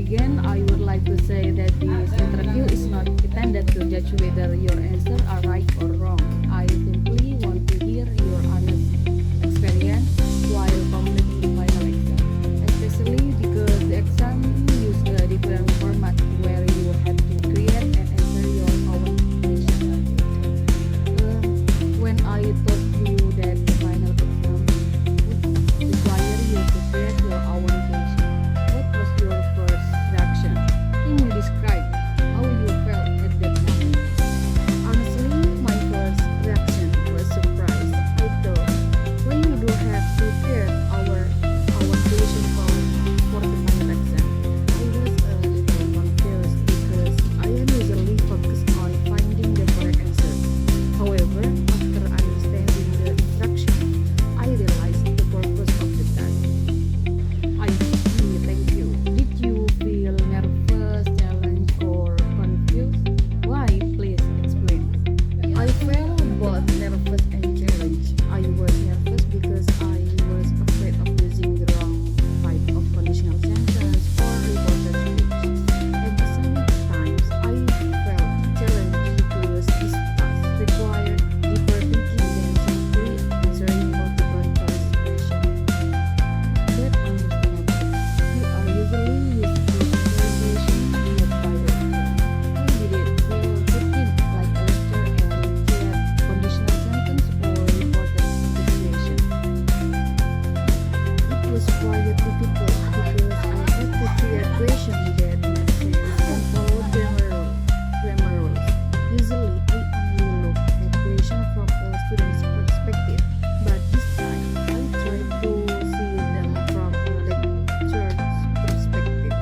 begin, I would like to say that this interview is not intended to judge whether your answers are right or wrong. I simply want to hear your honest experience while completing the final exam, especially because the exam used a different format where you had to create and answer your own question. When I told you that the final exam would require you to create your own question, what was your first reaction? Can you describe how you felt at that moment? Honestly, my first reaction was surprise. I thought, why you do have to create our question for the final exam? I was a little confused because I am usually focused on finding the correct answer. However, after understanding the instruction, I realized the purpose of the task. I see, thank you. Did you feel nervous, challenged, or confused? Why? Please explain. I felt both nervous and challenged. I was nervous because I was afraid of using the wrong type of conditional sentence or reported speech. At the same time, I felt challenged because this task required deeper thinking than simply answering multiple choice questions. That understandable. You are usually used to conversation led by lecture. How did it feel to think like a lecture and create conditional sentence or reported situation? It was quite difficult because I had to create questions that made sense and follow grammar rules. Usually, I only look at questions from a student's perspective, but this time I tried to see them from a lecturer's perspective.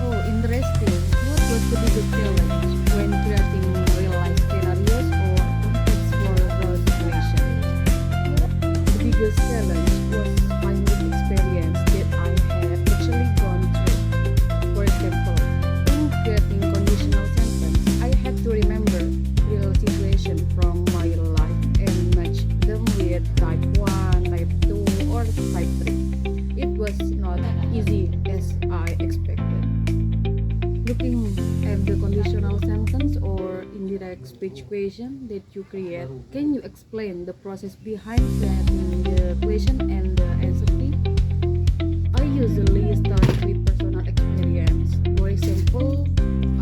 Oh, interesting. What was the biggest challenge when creating real-life scenarios or complex world situations? The biggest challenge was finding experience that I had actually gone through. For example, in creating conditional sentence, I had to remember real situations from my life and match them with type 1, type 2, or type 3. It was not easy as I expected. Looking at the conditional sentence or indirect speech question that you create, can you explain the process behind creating the question and the answer key? I usually start with personal experience. For example,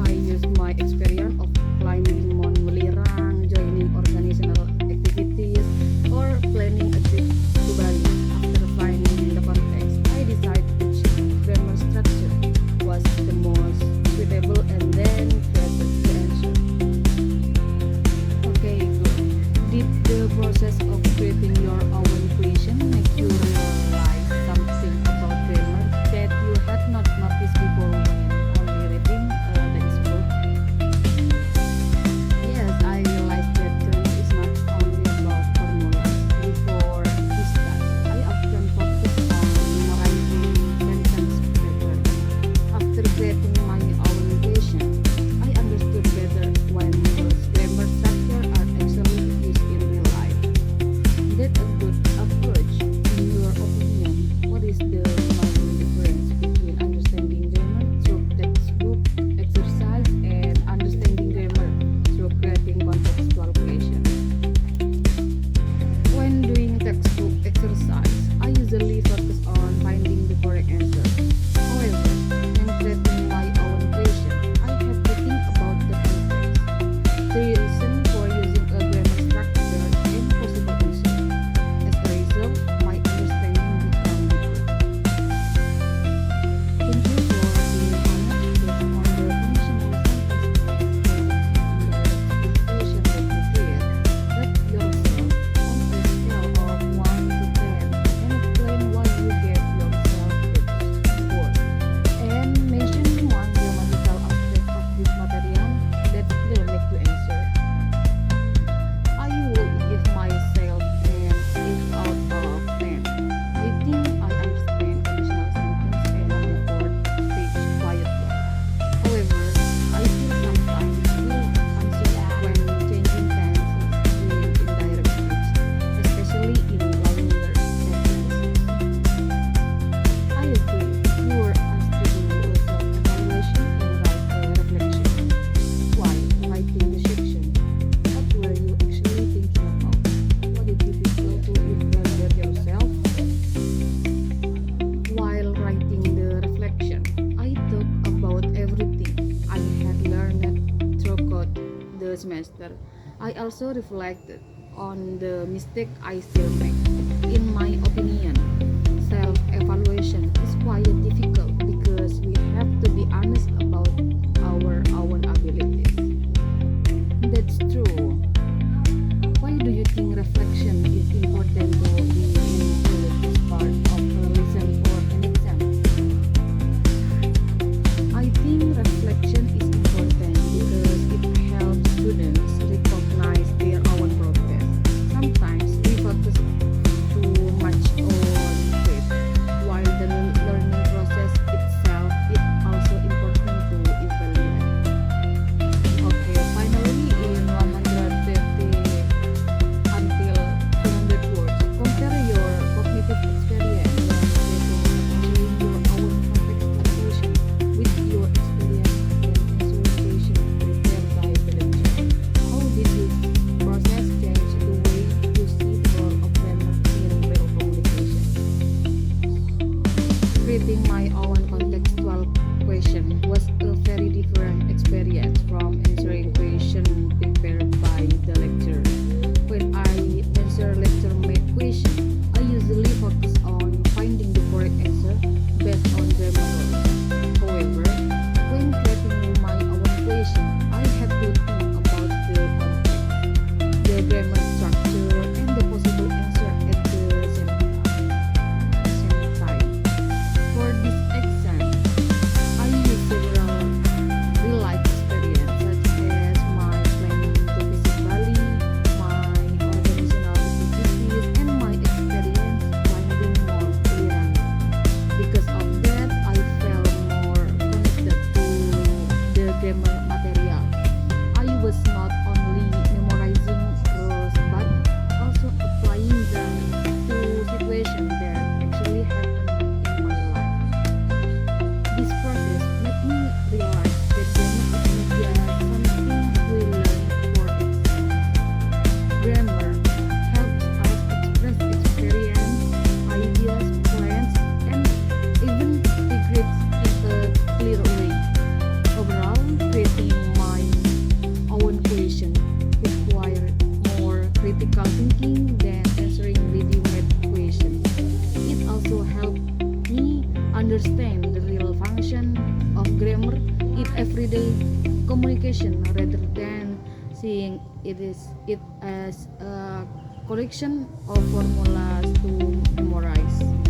I use my experience of climbing Mount Welirang, joining organizational activities, or planning a trip to Bali. After finding the context, I decide which grammar structure was the most suitable and then created the answer. Okay, good. Did the process of creating your own question make you realize something about grammar that you had not semester. I also reflected on the mistake I still make. In my opinion, self-evaluation is quite difficult because we have to be honest about our own abilities. That's true. Why do you think reflection is important to be included as part of a lesson or an exam? I think reflection is important because it helps students recognize their own progress. Sometimes we focus too much on grades, while the learning process itself is also important to evaluate. Okay, finally, in 150 until 200 words, compare your cognitive experience when creating your own contextualization with your experience and visualization prepared by the lecture. How did this process change the way you see the role of grammar in real communication? Creating my own contextual question was a very different experience from answering questions prepared by the lecturer. When I answer lecture-made questions, I usually focus on finding the correct answer based on grammar rules. However, when creating my own question, I have to think about the context, the grammar structure, and the possible answer at the same time. For this exam, I use several real-life experiences such as my planning to visit Bali, my organizational activities, and my experience climbing Mount Lirang. Because of that, I felt more connected to the grammar material. I was not only memorizing rules but also applying them to situations that actually happened in my life. This process made me realize that grammar is not just something we learn for exam. Grammar helps us express experience, ideas, plans, and even regrets in a clear way. Overall, creating my own question required more critical thinking than answering ready-made questions. It also helped me understand the real function of grammar in everyday communication rather than seeing it as a collection of formulas to memorize.